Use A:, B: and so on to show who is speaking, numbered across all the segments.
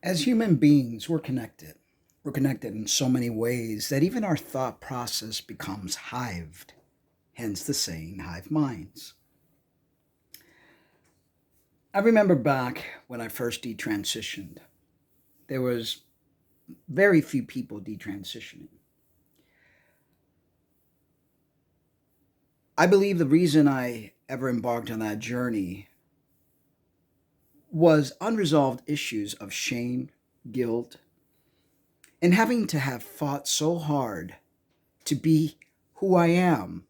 A: As human beings, we're connected. We're connected in so many ways that even our thought process becomes hived, hence the saying, hive minds. I remember back when I first detransitioned, there was very few people detransitioning. I believe the reason I ever embarked on that journey was unresolved issues of shame, guilt, and having to have fought so hard to be who I am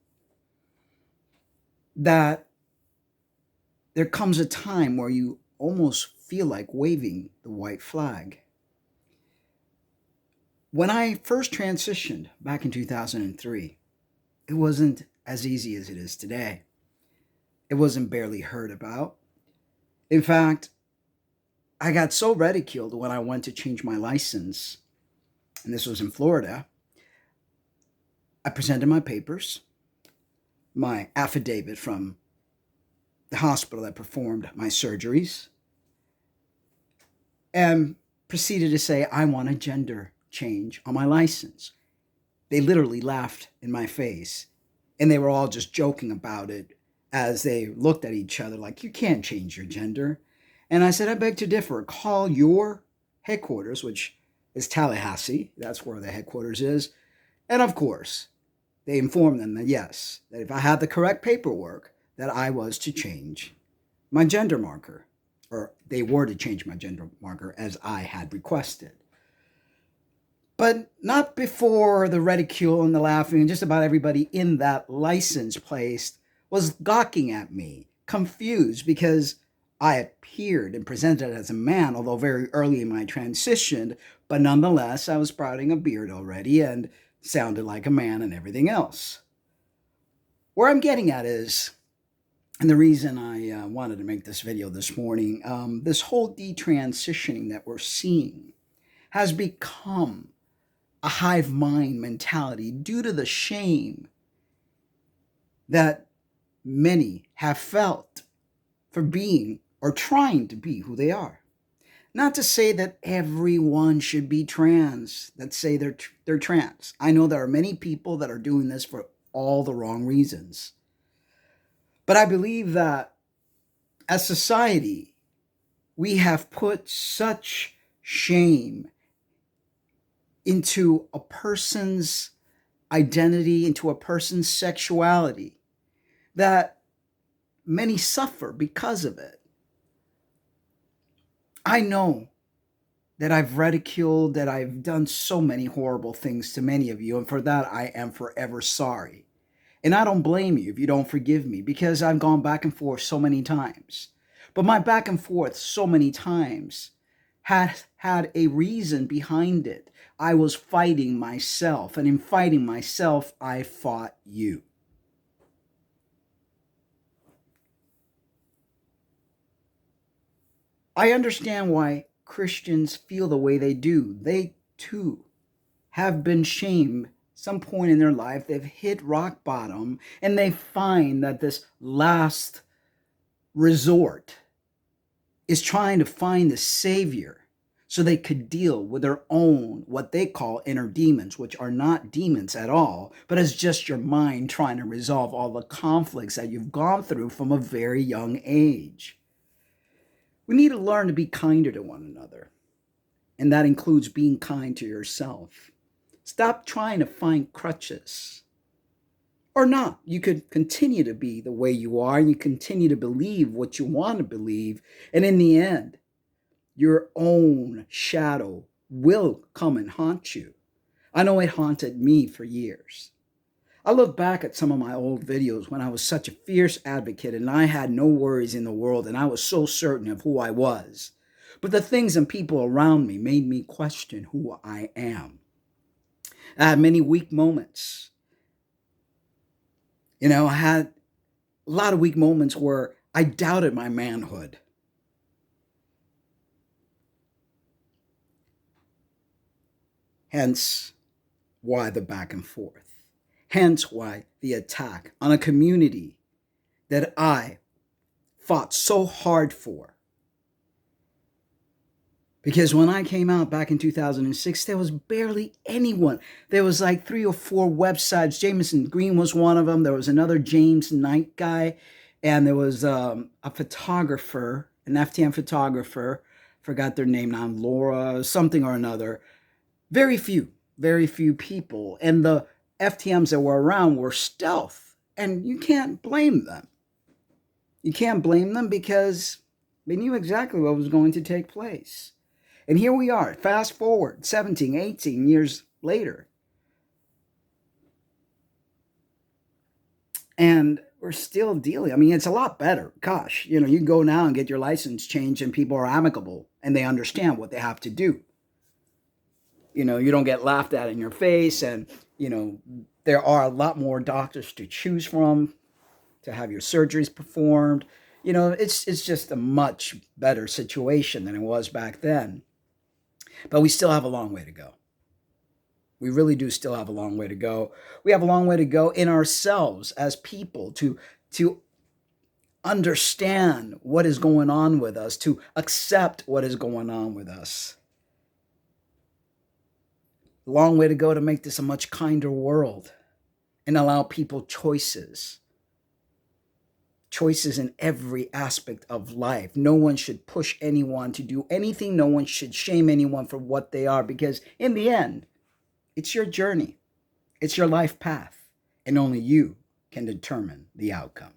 A: that there comes a time where you almost feel like waving the white flag. When I first transitioned back in 2003, it wasn't as easy as it is today. It wasn't barely heard about. In fact, I got so ridiculed when I went to change my license, and this was in Florida. I presented my papers, my affidavit from the hospital that performed my surgeries, and proceeded to say, I want a gender change on my license. They literally laughed in my face, and they were all just joking about it as they looked at each other like, you can't change your gender. And I said, I beg to differ. Call your headquarters, which is Tallahassee. That's where the headquarters is. And of course, they informed them that yes, that if I had the correct paperwork, that I was to change my gender marker, or they were to change my gender marker as I had requested. But not before the ridicule and the laughing, and just about everybody in that license place was gawking at me, confused because I appeared and presented as a man, although very early in my transition, but nonetheless, I was sprouting a beard already and sounded like a man and everything else. Where I'm getting at is, and the reason I wanted to make this video this morning, this whole detransitioning that we're seeing has become a hive mind mentality due to the shame that many have felt for being or trying to be who they are. Not to say that everyone should be trans, that say they're trans. I know there are many people that are doing this for all the wrong reasons. But I believe that as society, we have put such shame into a person's identity, into a person's sexuality, that many suffer because of it. I know that I've ridiculed, that I've done so many horrible things to many of you, and for that I am forever sorry. And I don't blame you if you don't forgive me because I've gone back and forth so many times. But my back and forth so many times had a reason behind it. I was fighting myself, and in fighting myself, I fought you. I understand why Christians feel the way they do. They too have been shamed some point in their life. They've hit rock bottom and they find that this last resort is trying to find the savior so they could deal with their own, what they call inner demons, which are not demons at all, but it's just your mind trying to resolve all the conflicts that you've gone through from a very young age. We need to learn to be kinder to one another, and that includes being kind to yourself. Stop trying to find crutches. Or not. You could continue to be the way you are and you continue to believe what you want to believe. And in the end, your own shadow will come and haunt you. I know it haunted me for years. I look back at some of my old videos when I was such a fierce advocate and I had no worries in the world and I was so certain of who I was. But the things and people around me made me question who I am. I had many weak moments. I had a lot of weak moments where I doubted my manhood. Hence why the back and forth. Hence why the attack on a community that I fought so hard for. Because when I came out back in 2006, there was barely anyone. There was like 3 or 4 websites. Jameson Green was one of them. There was another James Knight guy. And there was a photographer, an FTM photographer. Forgot their name now, Laura, something or another. Very few people. And the FTMs that were around were stealth. And you can't blame them. You can't blame them because they knew exactly what was going to take place. And here we are, fast forward 17, 18 years later. And we're still dealing. I mean, it's a lot better. Gosh, you go now and get your license changed and people are amicable and they understand what they have to do. You don't get laughed at in your face, and, there are a lot more doctors to choose from to have your surgeries performed. It's just a much better situation than it was back then. But we still have a long way to go. We really do still have a long way to go. We have a long way to go in ourselves as people to understand what is going on with us, to accept what is going on with us. A long way to go to make this a much kinder world and allow people choices. Choices in every aspect of life. No one should push anyone to do anything. No one should shame anyone for what they are, because in the end, it's your journey. It's your life path, and only you can determine the outcome.